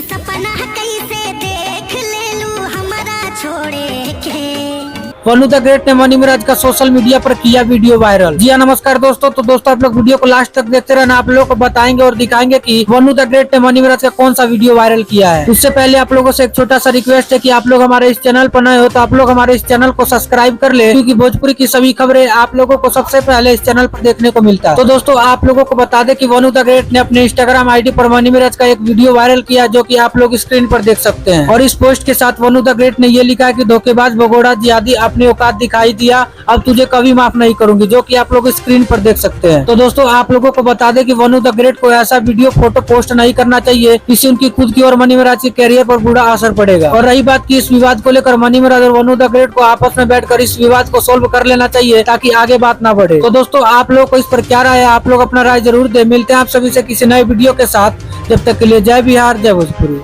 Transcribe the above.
सपना कैसे देख ले लू हमारा छोड़े के। वनु द ग्रेट ने मनी मिराज का सोशल मीडिया पर किया वीडियो वायरल। जी हाँ, नमस्कार दोस्तों। तो दोस्तों आप लोग वीडियो को लास्ट तक देखते रहना। आप लोगों को बताएंगे और दिखाएंगे कि वनु द ग्रेट ने मनी मिराज का कौन सा वीडियो वायरल किया है। उससे पहले आप लोगों से एक छोटा सा रिक्वेस्ट है कि आप लोग हमारे इस चैनल पर नए हो तो आप लोग हमारे इस चैनल को सब्सक्राइब कर ले, क्योंकि भोजपुरी की सभी खबरें आप लोगों को सबसे पहले इस चैनल पर देखने को मिलता है। तो दोस्तों आप लोगों को बता दें कि वनु द ग्रेट ने अपने इंस्टाग्राम आईडी पर मनी मिराज का एक वीडियो वायरल किया, जो कि आप लोग स्क्रीन पर देख सकते हैं। और इस पोस्ट के साथ वनु द ग्रेट ने ये लिखा है कि धोखेबाज भगोड़ा जिहादी अपनी औकात दिखाई दिया, अब तुझे कभी माफ नहीं करूंगी, जो कि आप लोग स्क्रीन पर देख सकते हैं। तो दोस्तों आप लोगों को बता दें कि वनु द ग्रेट को ऐसा वीडियो फोटो पोस्ट नहीं करना चाहिए, इससे उनकी खुद की और मनी मिराज के कैरियर पर बुरा असर पड़ेगा। और रही बात की इस विवाद को लेकर, मनी मिराज और वनु द ग्रेट को आपस में बैठकर इस विवाद को सोल्व कर लेना चाहिए, ताकि आगे बात ना बढ़े। तो दोस्तों आप लोग को इस पर क्या राय है, आप लोग अपना राय जरूर दे। मिलते हैं आप सभी से किसी नए वीडियो के साथ। जब तक के लिए जय बिहार, जय भोजपुरी।